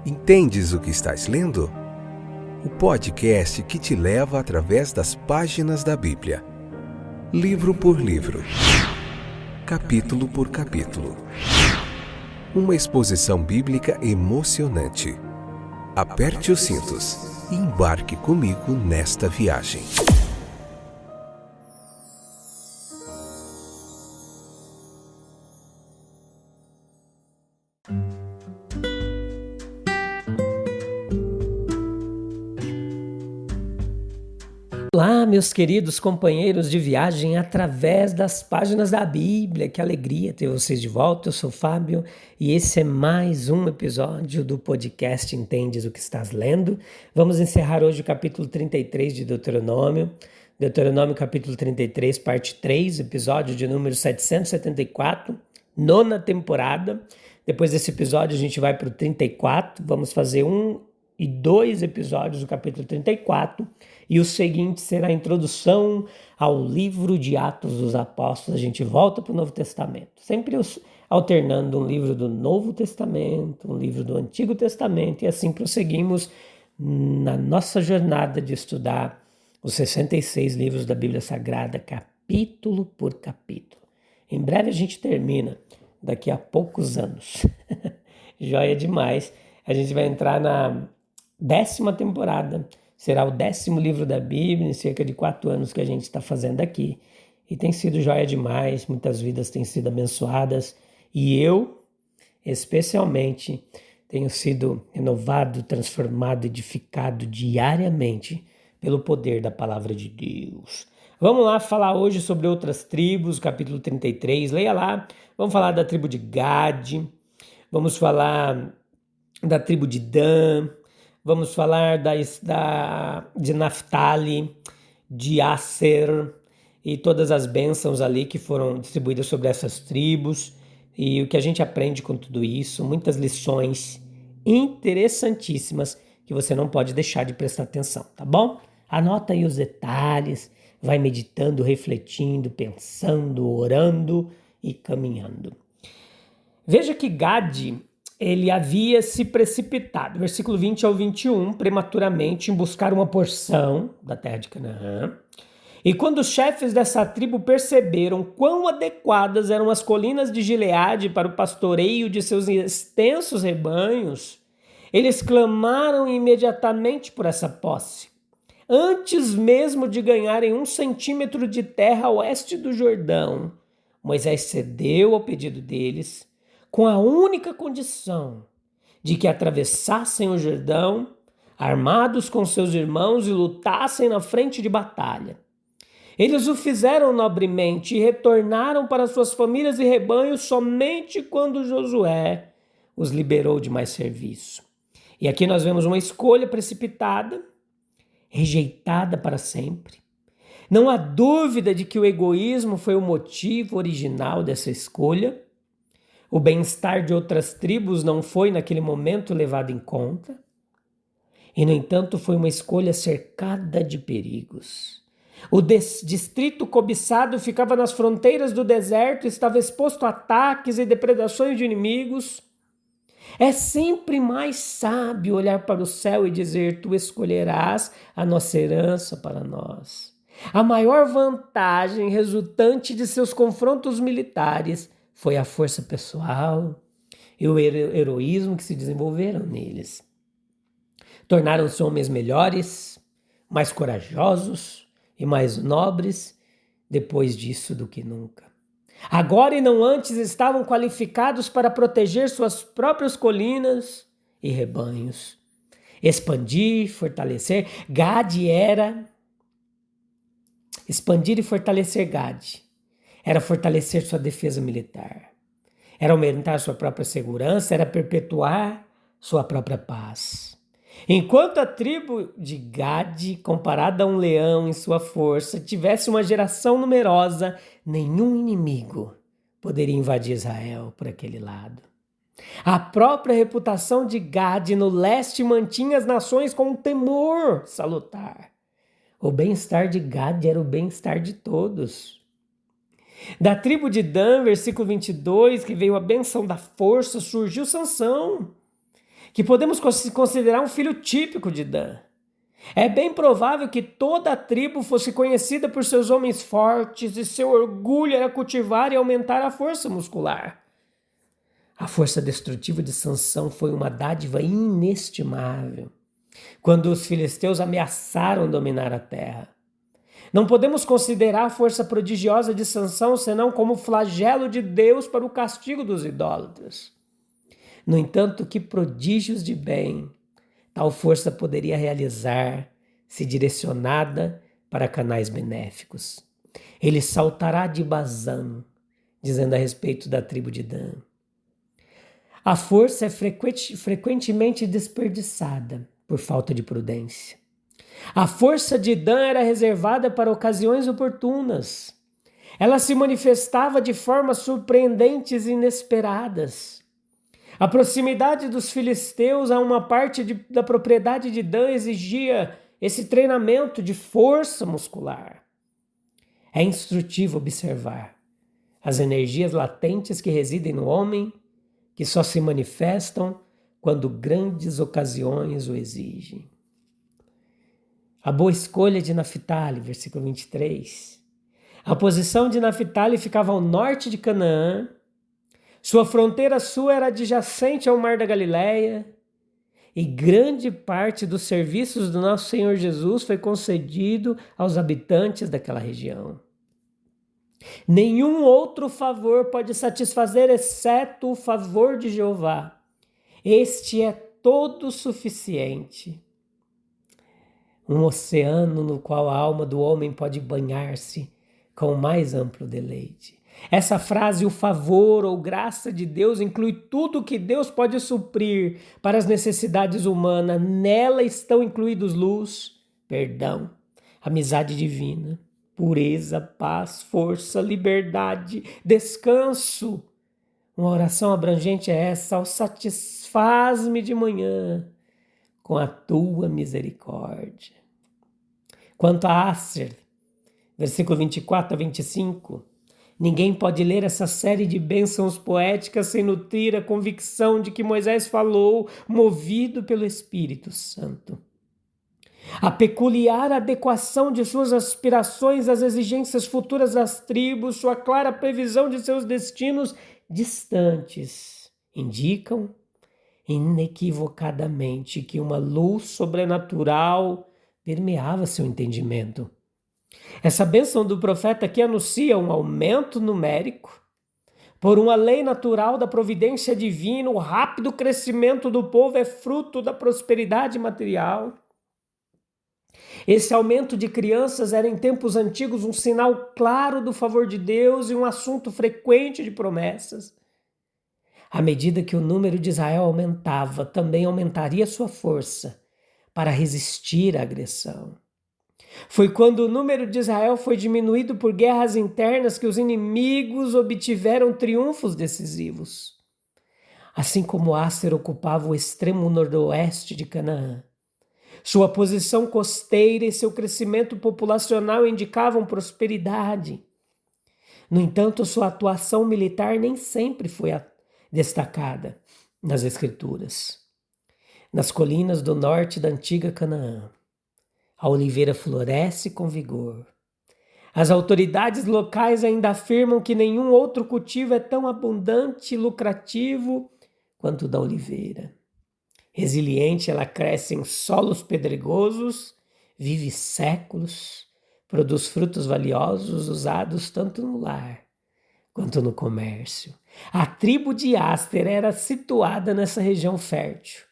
Entendes o que estás lendo? O podcast que te leva através das páginas da Bíblia, livro por livro, capítulo por capítulo. Uma exposição bíblica emocionante. Aperte os cintos e embarque comigo nesta viagem. Olá, meus queridos companheiros de viagem através das páginas da Bíblia. Que alegria ter vocês de volta. Eu sou o Fábio e esse é mais um episódio do podcast Entendes o que estás lendo. Vamos encerrar hoje o capítulo 33 de Deuteronômio. Deuteronômio capítulo 33, parte 3, episódio de número 774, nona temporada. Depois desse episódio a gente vai para o 34, vamos fazer 1 e 2 episódios do capítulo 34, e o seguinte será a introdução ao livro de Atos dos Apóstolos. A gente volta para o Novo Testamento, sempre alternando um livro do Novo Testamento, um livro do Antigo Testamento, e assim prosseguimos na nossa jornada de estudar os 66 livros da Bíblia Sagrada, capítulo por capítulo. Em breve a gente termina, daqui a poucos anos. Joia demais. A gente vai entrar na 10ª temporada, será o 10º livro da Bíblia, em cerca de 4 anos que a gente está fazendo aqui. E tem sido joia demais, muitas vidas têm sido abençoadas. E eu, especialmente, tenho sido renovado, transformado, edificado diariamente pelo poder da palavra de Deus. Vamos lá falar hoje sobre outras tribos, capítulo 33, leia lá. Vamos falar da tribo de Gade, vamos falar da tribo de Dan, vamos falar de Naftali, de Aser e todas as bênçãos ali que foram distribuídas sobre essas tribos e o que a gente aprende com tudo isso, muitas lições interessantíssimas que você não pode deixar de prestar atenção, tá bom? Anota aí os detalhes, vai meditando, refletindo, pensando, orando e caminhando. Veja que Gade, ele havia se precipitado, versículo 20 ao 21, prematuramente em buscar uma porção da terra de Canaã. E quando os chefes dessa tribo perceberam quão adequadas eram as colinas de Gileade para o pastoreio de seus extensos rebanhos, eles clamaram imediatamente por essa posse. Antes mesmo de ganharem 1 centímetro de terra a oeste do Jordão, Moisés cedeu ao pedido deles, com a única condição de que atravessassem o Jordão, armados com seus irmãos, e lutassem na frente de batalha. Eles o fizeram nobremente e retornaram para suas famílias e rebanhos somente quando Josué os liberou de mais serviço. E aqui nós vemos uma escolha precipitada, rejeitada para sempre. Não há dúvida de que o egoísmo foi o motivo original dessa escolha. O bem-estar de outras tribos não foi naquele momento levado em conta. E, no entanto, foi uma escolha cercada de perigos. O distrito cobiçado ficava nas fronteiras do deserto e estava exposto a ataques e depredações de inimigos. É sempre mais sábio olhar para o céu e dizer: tu escolherás a nossa herança para nós. A maior vantagem resultante de seus confrontos militares foi a força pessoal e o heroísmo que se desenvolveram neles. Tornaram-se homens melhores, mais corajosos e mais nobres depois disso do que nunca. Agora e não antes estavam qualificados para proteger suas próprias colinas e rebanhos. Expandir, fortalecer. Expandir e fortalecer Gade era fortalecer sua defesa militar. Era aumentar sua própria segurança, era perpetuar sua própria paz. Enquanto a tribo de Gade, comparada a um leão em sua força, tivesse uma geração numerosa, nenhum inimigo poderia invadir Israel por aquele lado. A própria reputação de Gade no leste mantinha as nações com um temor salutar. O bem-estar de Gade era o bem-estar de todos. Da tribo de Dan, versículo 22, que veio a bênção da força, surgiu Sansão. que podemos considerar um filho típico de Dan. É bem provável que toda a tribo fosse conhecida por seus homens fortes e seu orgulho era cultivar e aumentar a força muscular. A força destrutiva de Sansão foi uma dádiva inestimável quando os filisteus ameaçaram dominar a terra. Não podemos considerar a força prodigiosa de Sansão senão como flagelo de Deus para o castigo dos idólatras. No entanto, que prodígios de bem tal força poderia realizar se direcionada para canais benéficos. Ele saltará de Bazã, dizendo a respeito da tribo de Dan. A força é frequentemente desperdiçada por falta de prudência. A força de Dan era reservada para ocasiões oportunas. Ela se manifestava de formas surpreendentes e inesperadas. A proximidade dos filisteus a uma parte da propriedade de Dan exigia esse treinamento de força muscular. É instrutivo observar as energias latentes que residem no homem, que só se manifestam quando grandes ocasiões o exigem. A boa escolha de Naphtali, versículo 23. A posição de Naphtali ficava ao norte de Canaã. Sua fronteira sul era adjacente ao Mar da Galileia, e grande parte dos serviços do nosso Senhor Jesus foi concedido aos habitantes daquela região. Nenhum outro favor pode satisfazer exceto o favor de Jeová. Este é todo suficiente. Um oceano no qual a alma do homem pode banhar-se com o mais amplo deleite. Essa frase, o favor ou graça de Deus, inclui tudo que Deus pode suprir para as necessidades humanas. Nela estão incluídos luz, perdão, amizade divina, pureza, paz, força, liberdade, descanso. Uma oração abrangente é essa: satisfaz-me de manhã com a tua misericórdia. Quanto a Aser, versículo 24 a 25, ninguém pode ler essa série de bênçãos poéticas sem nutrir a convicção de que Moisés falou, movido pelo Espírito Santo. A peculiar adequação de suas aspirações às exigências futuras das tribos, sua clara previsão de seus destinos distantes, indicam inequivocadamente que uma luz sobrenatural permeava seu entendimento. Essa bênção do profeta aqui anuncia um aumento numérico por uma lei natural da providência divina. O rápido crescimento do povo é fruto da prosperidade material. Esse aumento de crianças era em tempos antigos um sinal claro do favor de Deus e um assunto frequente de promessas. À medida que o número de Israel aumentava, também aumentaria sua força para resistir à agressão. Foi quando o número de Israel foi diminuído por guerras internas que os inimigos obtiveram triunfos decisivos. Assim como Aser ocupava o extremo noroeste de Canaã, sua posição costeira e seu crescimento populacional indicavam prosperidade. No entanto, sua atuação militar nem sempre foi destacada nas Escrituras. Nas colinas do norte da antiga Canaã, a oliveira floresce com vigor. As autoridades locais ainda afirmam que nenhum outro cultivo é tão abundante e lucrativo quanto o da oliveira. Resiliente, ela cresce em solos pedregosos, vive séculos, produz frutos valiosos usados tanto no lar quanto no comércio. A tribo de Aser era situada nessa região fértil.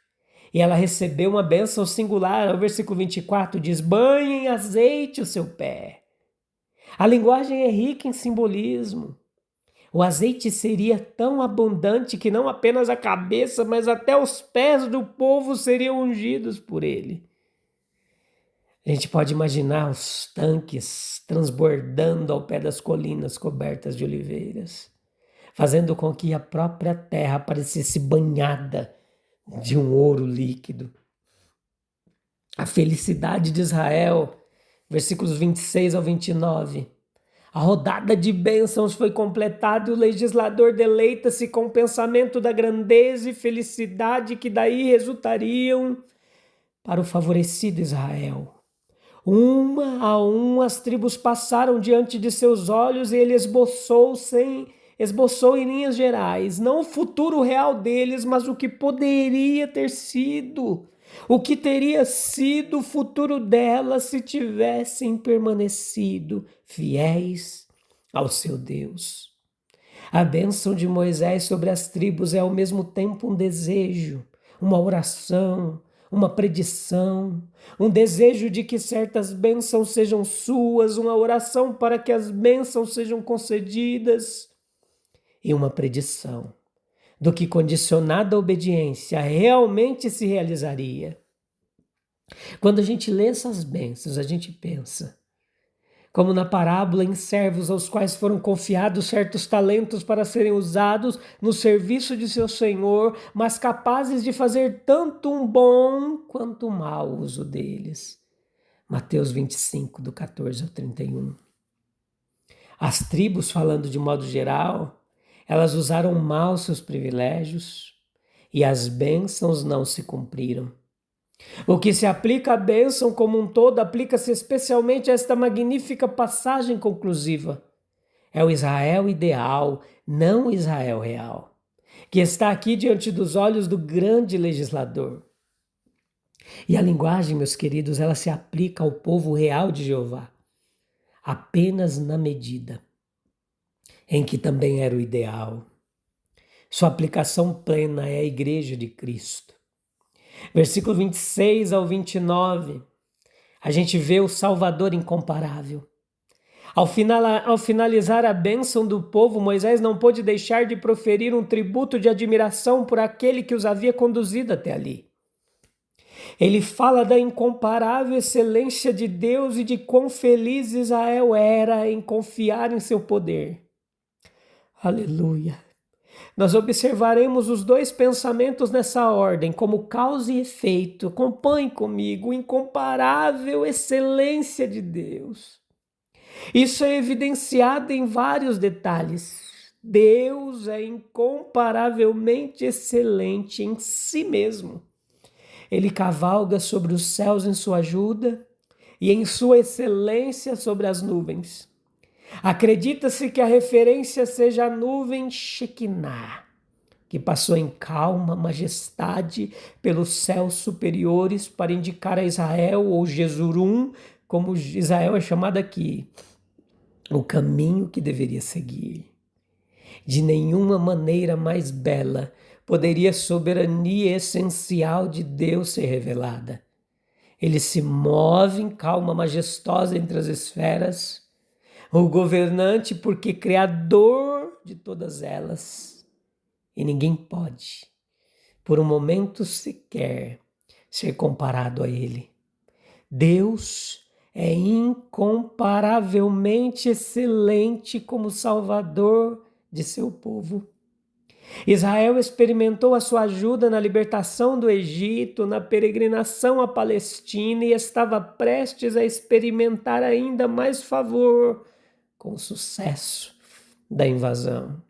E ela recebeu uma bênção singular. O versículo 24 diz: banhe em azeite o seu pé. A linguagem é rica em simbolismo. O azeite seria tão abundante que não apenas a cabeça, mas até os pés do povo seriam ungidos por ele. A gente pode imaginar os tanques transbordando ao pé das colinas cobertas de oliveiras, fazendo com que a própria terra parecesse banhada de um ouro líquido. A felicidade de Israel, versículos 26 ao 29, A rodada de bênçãos foi completada e o legislador deleita-se com o pensamento da grandeza e felicidade que daí resultariam para o favorecido Israel. Uma a uma as tribos passaram diante de seus olhos e ele esboçou em linhas gerais, não o futuro real deles, mas o que poderia ter sido, o que teria sido o futuro delas se tivessem permanecido fiéis ao seu Deus. A bênção de Moisés sobre as tribos é ao mesmo tempo um desejo, uma oração, uma predição, um desejo de que certas bênçãos sejam suas, uma oração para que as bênçãos sejam concedidas e uma predição do que, condicionada à obediência, realmente se realizaria. Quando a gente lê essas bênçãos, a gente pensa, como na parábola, em servos aos quais foram confiados certos talentos para serem usados no serviço de seu senhor, mas capazes de fazer tanto um bom quanto um mau uso deles. Mateus 25, do 14 ao 31. As tribos, falando de modo geral, elas usaram mal seus privilégios e as bênçãos não se cumpriram. O que se aplica à bênção como um todo aplica-se especialmente a esta magnífica passagem conclusiva. É o Israel ideal, não o Israel real, que está aqui diante dos olhos do grande legislador. E a linguagem, meus queridos, ela se aplica ao povo real de Jeová, apenas na medida em que também era o ideal. Sua aplicação plena é a Igreja de Cristo. Versículo 26 ao 29, a gente vê o Salvador incomparável. Ao finalizar a bênção do povo, Moisés não pôde deixar de proferir um tributo de admiração por aquele que os havia conduzido até ali. Ele fala da incomparável excelência de Deus e de quão feliz Israel era em confiar em seu poder. Aleluia! Nós observaremos os dois pensamentos nessa ordem, como causa e efeito. Acompanhe comigo, incomparável excelência de Deus. Isso é evidenciado em vários detalhes. Deus é incomparavelmente excelente em si mesmo. Ele cavalga sobre os céus em sua ajuda e em sua excelência sobre as nuvens. Acredita-se que a referência seja a nuvem Shekinah, que passou em calma majestade pelos céus superiores para indicar a Israel, ou Jesurum, como Israel é chamado aqui, o caminho que deveria seguir. De nenhuma maneira mais bela poderia a soberania essencial de Deus ser revelada. Ele se move em calma majestosa entre as esferas, o governante porque criador de todas elas. E ninguém pode, por um momento sequer, ser comparado a ele. Deus é incomparavelmente excelente como Salvador de seu povo. Israel experimentou a sua ajuda na libertação do Egito, na peregrinação à Palestina e estava prestes a experimentar ainda mais favor com o sucesso da invasão.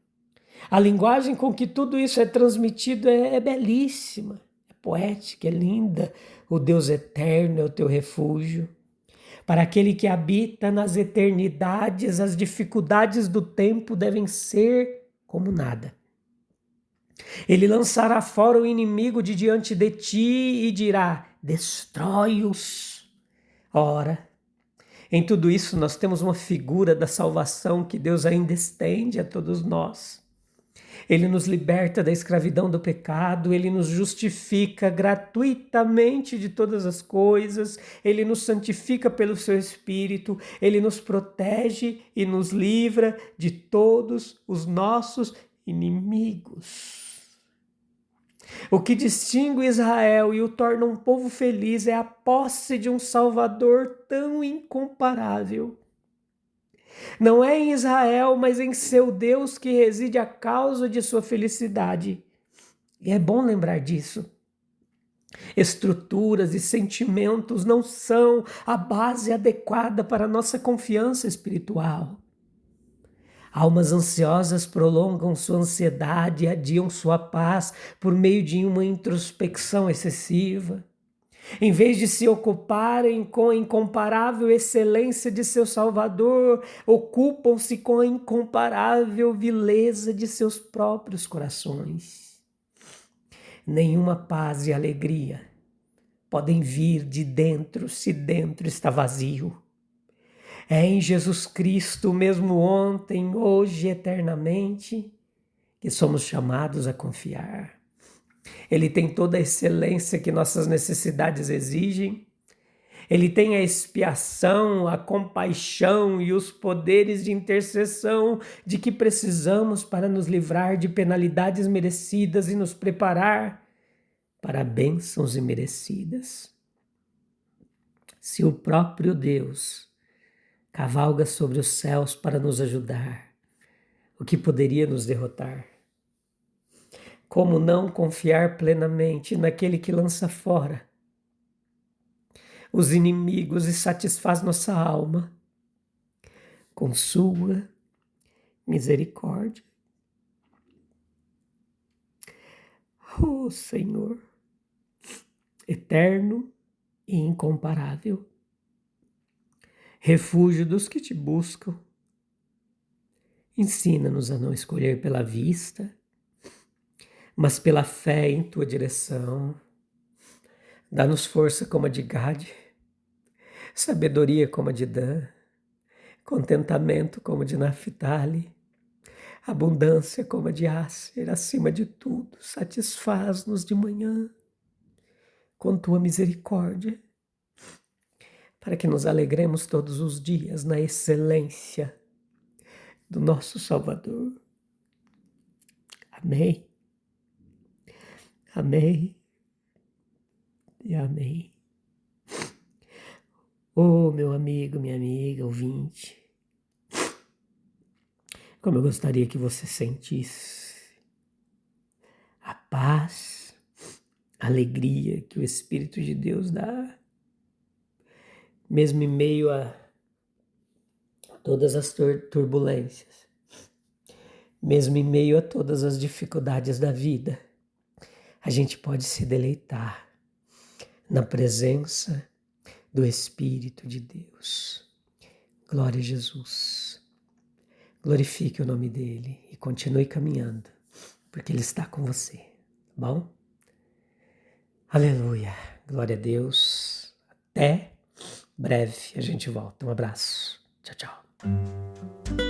A linguagem com que tudo isso é transmitido é belíssima, é poética, é linda. O Deus eterno é o teu refúgio. Para aquele que habita nas eternidades, as dificuldades do tempo devem ser como nada. Ele lançará fora o inimigo de diante de ti e dirá: destrói-os. Ora, em tudo isso nós temos uma figura da salvação que Deus ainda estende a todos nós. Ele nos liberta da escravidão do pecado, Ele nos justifica gratuitamente de todas as coisas, Ele nos santifica pelo seu Espírito, Ele nos protege e nos livra de todos os nossos inimigos. O que distingue Israel e o torna um povo feliz é a posse de um Salvador tão incomparável. Não é em Israel, mas em seu Deus que reside a causa de sua felicidade. E é bom lembrar disso. Estruturas e sentimentos não são a base adequada para a nossa confiança espiritual. Almas ansiosas prolongam sua ansiedade e adiam sua paz por meio de uma introspecção excessiva. Em vez de se ocuparem com a incomparável excelência de seu Salvador, ocupam-se com a incomparável vileza de seus próprios corações. Nenhuma paz e alegria podem vir de dentro se dentro está vazio. É em Jesus Cristo, mesmo ontem, hoje e eternamente, que somos chamados a confiar. Ele tem toda a excelência que nossas necessidades exigem. Ele tem a expiação, a compaixão e os poderes de intercessão de que precisamos para nos livrar de penalidades merecidas e nos preparar para bênçãos imerecidas. Se o próprio Deus cavalga sobre os céus para nos ajudar, o que poderia nos derrotar? Como não confiar plenamente naquele que lança fora os inimigos e satisfaz nossa alma com sua misericórdia? Oh Senhor, eterno e incomparável, refúgio dos que te buscam, ensina-nos a não escolher pela vista, mas pela fé em tua direção. Dá-nos força como a de Gade, sabedoria como a de Dan, contentamento como a de Naphtali, abundância como a de Asser. Acima de tudo, satisfaz-nos de manhã com tua misericórdia, para que nos alegremos todos os dias na excelência do nosso Salvador. Amém. Amém e amém. Oh, meu amigo, minha amiga, ouvinte, como eu gostaria que você sentisse a paz, a alegria que o Espírito de Deus dá, mesmo em meio a todas as turbulências, mesmo em meio a todas as dificuldades da vida. A gente pode se deleitar na presença do Espírito de Deus. Glória a Jesus. Glorifique o nome dele e continue caminhando, porque ele está com você, tá bom? Aleluia. Glória a Deus. Até breve a gente volta. Um abraço. Tchau, tchau.